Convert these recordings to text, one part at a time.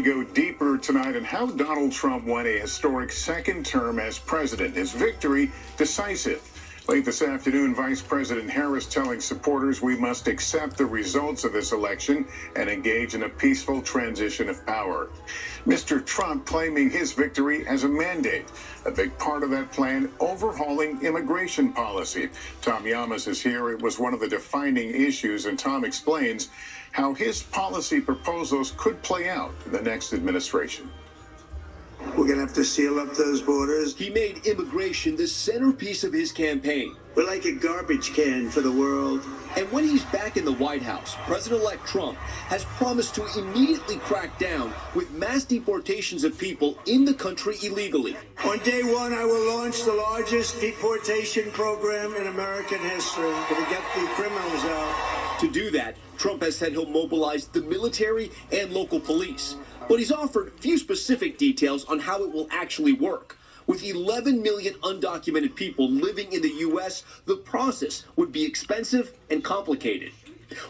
Go deeper tonight on how Donald Trump won a historic second term as president. His victory decisive. Late this afternoon, Vice President Harris telling supporters we must accept the results of this election and engage in a peaceful transition of power. Mr. Trump claiming his victory as a mandate. A big part of that plan, overhauling immigration policy. Tom Llamas is here. It was one of the defining issues, and Tom explains how his policy proposals could play out in the next administration. We're going to have to seal up those borders. He made immigration the centerpiece of his campaign. We're like a garbage can for the world. And when he's back in the White House, President-elect Trump has promised to immediately crack down with mass deportations of people in the country illegally. On day one, I will launch the largest deportation program in American history to get the criminals out. To do that, Trump has said he'll mobilize the military and local police. But he's offered few specific details on how it will actually work. With 11 million undocumented people living in the U.S., the process would be expensive and complicated.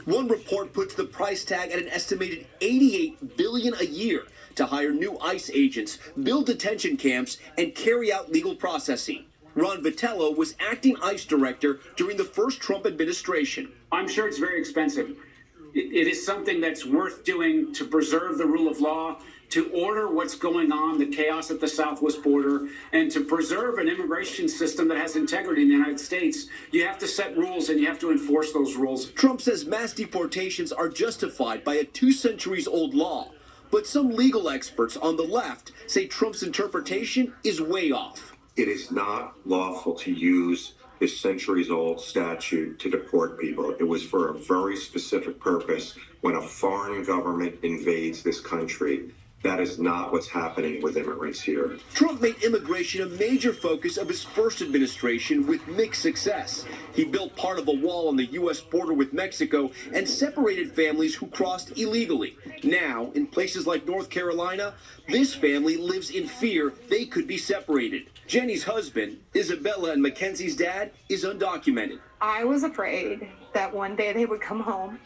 One report puts the price tag at an estimated $88 billion a year to hire new ICE agents, build detention camps, and carry out legal processing. Ron Vitello was acting ICE director during the first Trump administration. I'm sure it's very expensive. It is something that's worth doing to preserve the rule of law, to order what's going on, the chaos at the southwest border, and to preserve an immigration system that has integrity in the United States. You have to set rules and you have to enforce those rules. Trump says mass deportations are justified by a 2 centuries-old law. But some legal experts on the left say Trump's interpretation is way off. It is not lawful to use this centuries-old statute to deport people. It was for a very specific purpose. When a foreign government invades this country, that is not what's happening with immigrants here. Trump made immigration a major focus of his first administration with mixed success. He built part of a wall on the U.S. border with Mexico and separated families who crossed illegally. Now, in places like North Carolina, this family lives in fear they could be separated. Jenny's husband, Isabella, and Mackenzie's dad is undocumented. I was afraid that one day they would come home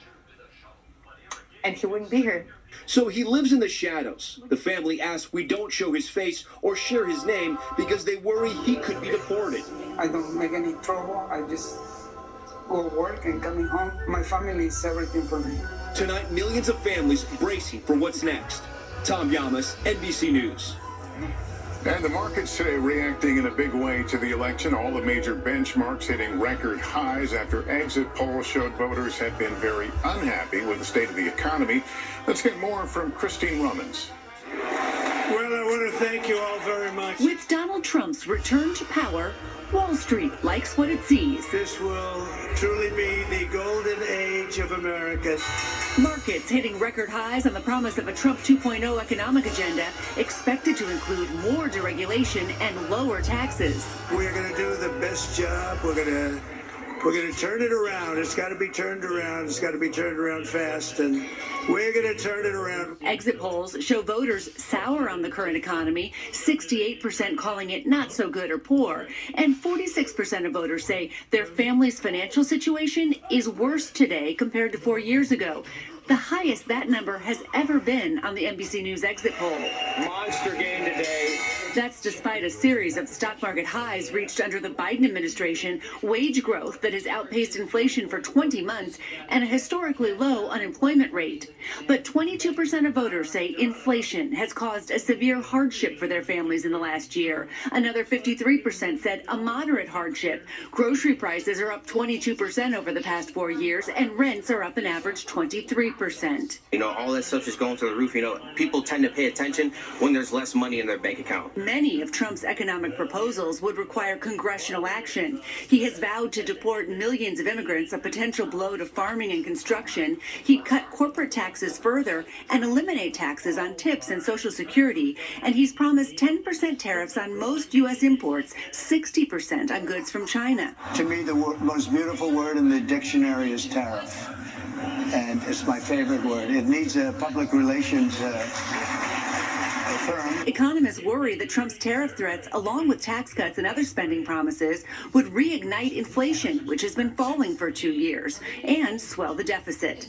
and he wouldn't be here. So he lives in the shadows. The family asks we don't show his face or share his name because they worry he could be deported. I don't make any trouble. I just go work and coming home. My family is everything for me. Tonight, millions of families bracing for what's next. Tom Llamas, NBC News. And the markets today reacting in a big way to the election. All the major benchmarks hitting record highs after exit polls showed voters had been very unhappy with the state of the economy. Let's get more from Christine Rummins. Well, I want to thank you all very much. With Donald Trump's return to power, Wall Street likes what it sees. This will truly be the golden age of America. Markets hitting record highs on the promise of a Trump 2.0 economic agenda expected to include more deregulation and lower taxes. We're going to do the best job. We're going to turn it around. It's got to be turned around. It's got to be turned around fast, and we're going to turn it around. Exit polls show voters sour on the current economy, 68% calling it not so good or poor, and 46% of voters say their family's financial situation is worse today compared to 4 years ago. The highest that number has ever been on the NBC News exit poll. Monster game today. That's despite a series of stock market highs reached under the Biden administration, wage growth that has outpaced inflation for 20 months, and a historically low unemployment rate. But 22% of voters say inflation has caused a severe hardship for their families in the last year. Another 53% said a moderate hardship. Grocery prices are up 22% over the past 4 years, and rents are up an average 23%. You know, all that stuff is going through the roof. You know, people tend to pay attention when there's less money in their bank account. Many of Trump's economic proposals would require congressional action. He has vowed to deport millions of immigrants, a potential blow to farming and construction. He'd cut corporate taxes further and eliminate taxes on tips and Social Security. And he's promised 10% tariffs on most U.S. imports, 60% on goods from China. To me, the most beautiful word in the dictionary is tariff. And it's my favorite word. It needs a public relations term. Economists worry that Trump's tariff threats, along with tax cuts and other spending promises, would reignite inflation, which has been falling for 2 years, and swell the deficit.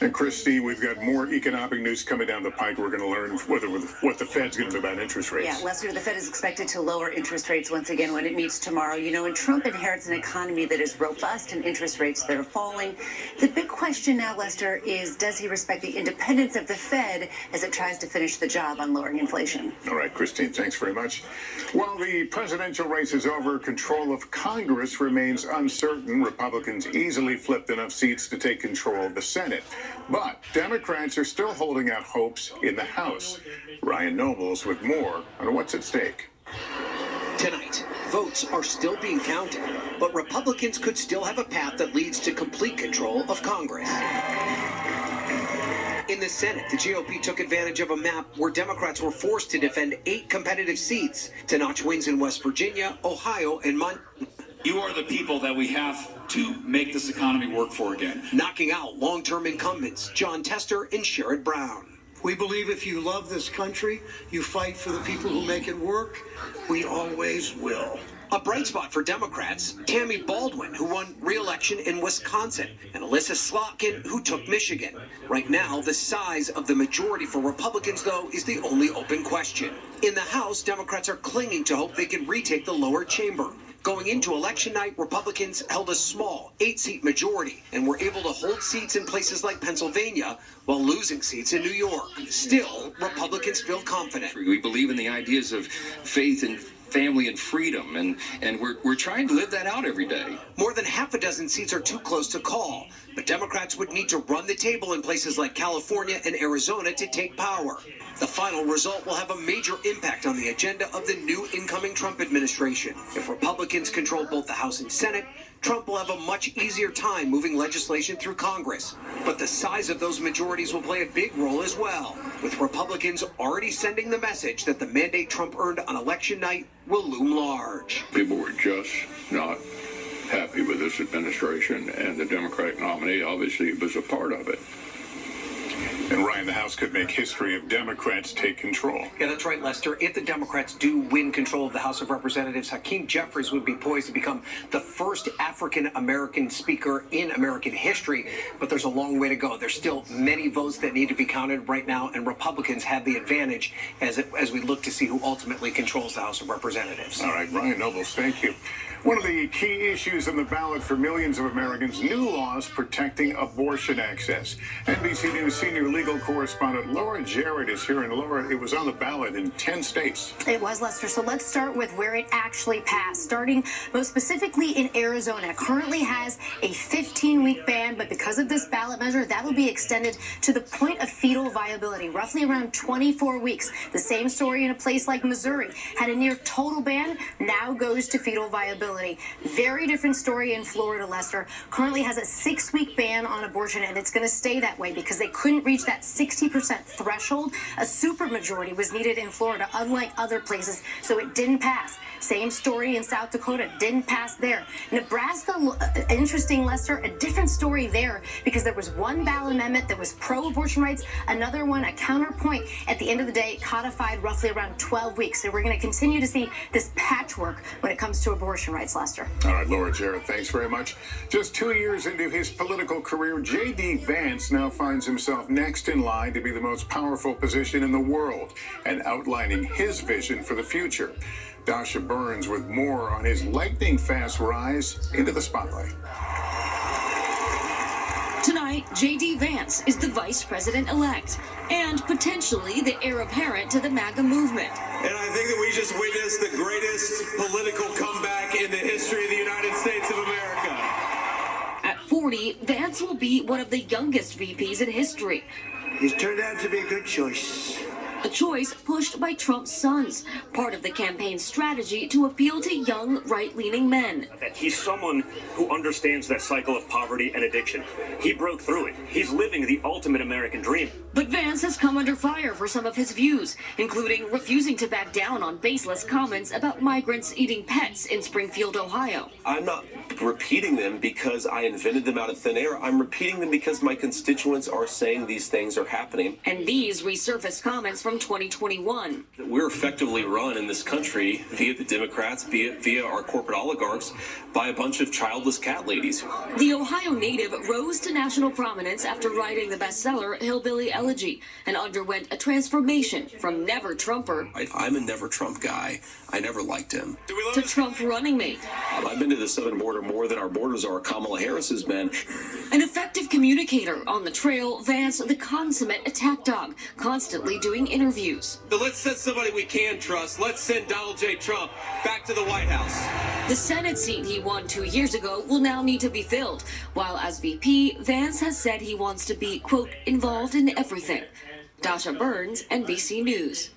And Christy, we've got more economic news coming down the pike. We're going to learn what the Fed's going to do about interest rates. Yeah, Lester, the Fed is expected to lower interest rates once again when it meets tomorrow. You know, and Trump inherits an economy that is robust and interest rates that are falling. The big question now, Lester, is does he respect the independence of the Fed as it tries to finish the job on lowering inflation? All right, Christine, thanks very much. While the presidential race is over, control of Congress remains uncertain. Republicans easily flipped enough seats to take control of the Senate. But Democrats are still holding out hopes in the House. Ryan Nobles with more on what's at stake. Tonight, votes are still being counted, but Republicans could still have a path that leads to complete control of Congress. In the Senate, the GOP took advantage of a map where Democrats were forced to defend 8 competitive seats to notch wins in West Virginia, Ohio, and Montana. You are the people that we have to make this economy work for again. Knocking out long-term incumbents John Tester and Sherrod Brown. We believe if you love this country, you fight for the people who make it work. We always will. A bright spot for Democrats, Tammy Baldwin, who won re-election in Wisconsin, and Alyssa Slotkin, who took Michigan. Right now, the size of the majority for Republicans, though, is the only open question. In the House, Democrats are clinging to hope they can retake the lower chamber. Going into election night, Republicans held a small 8-seat majority and were able to hold seats in places like Pennsylvania while losing seats in New York. Still, Republicans feel confident. We believe in the ideas of faith and family and freedom, and we're trying to live that out every day. More than half a dozen seats are too close to call, but Democrats would need to run the table in places like California and Arizona to take power. The final result will have a major impact on the agenda of the new incoming Trump administration. If Republicans control both the House and Senate, Trump will have a much easier time moving legislation through Congress. But the size of those majorities will play a big role as well, with Republicans already sending the message that the mandate Trump earned on election night will loom large. People were just not happy with this administration, and the Democratic nominee obviously was a part of it. And Ryan, the House could make history if Democrats take control. Yeah, that's right, Lester. If the Democrats do win control of the House of Representatives, Hakeem Jeffries would be poised to become the first African-American speaker in American history. But there's a long way to go. There's still many votes that need to be counted right now, and Republicans have the advantage as we look to see who ultimately controls the House of Representatives. All right, Ryan Nobles, thank you. One of the key issues on the ballot for millions of Americans, new laws protecting abortion access. NBC News senior legal correspondent Laura Jarrett is here. And Laura, it was on the ballot in 10 states. It was, Lester. So let's start with where it actually passed, starting most specifically in Arizona. It currently has a 15-week ban, but because of this ballot measure, that will be extended to the point of fetal viability, roughly around 24 weeks. The same story in a place like Missouri. Had a near total ban, now goes to fetal viability. Very different story in Florida, Lester. Currently has a 6-week ban on abortion, and it's going to stay that way because they couldn't reach that 60% threshold. A supermajority was needed in Florida, unlike other places, so it didn't pass. Same story in South Dakota, didn't pass there. Nebraska, interesting, Lester, a different story there because there was one ballot amendment that was pro-abortion rights, another one, a counterpoint. At the end of the day, codified roughly around 12 weeks. So we're going to continue to see this patchwork when it comes to abortion rights, Lester. All right, Laura Jarrett, thanks very much. Just 2 years into his political career, J.D. Vance now finds himself next in line to be the most powerful position in the world and outlining his vision for the future. Dasha Burns with more on his lightning-fast rise into the spotlight. Tonight, J.D. Vance is the vice president-elect and potentially the heir apparent to the MAGA movement. And I think that we just witnessed the greatest political comeback in the history of the United States of America. At 40, Vance will be one of the youngest VPs in history. He's turned out to be a good choice. A choice pushed by Trump's sons, part of the campaign's strategy to appeal to young, right-leaning men. That he's someone who understands that cycle of poverty and addiction. He broke through it. He's living the ultimate American dream. But Vance has come under fire for some of his views, including refusing to back down on baseless comments about migrants eating pets in Springfield, Ohio. I'm not repeating them because I invented them out of thin air. I'm repeating them because my constituents are saying these things are happening. And these resurfaced comments from 2021. We're effectively run in this country via the Democrats, via our corporate oligarchs, by a bunch of childless cat ladies. The Ohio native rose to national prominence after writing the bestseller Hillbilly Elegy and underwent a transformation from never Trumper. I'm a never Trump guy. I never liked him. To Trump running mate. I've been to the southern border more than our borders are. Kamala Harris has been. An effective communicator on the trail, Vance, the consummate attack dog, constantly doing interviews. So let's send somebody we can trust. Let's send Donald J. Trump back to the White House. The Senate seat he won 2 years ago will now need to be filled, while as VP, Vance has said he wants to be, quote, involved in everything. Dasha Burns, NBC News.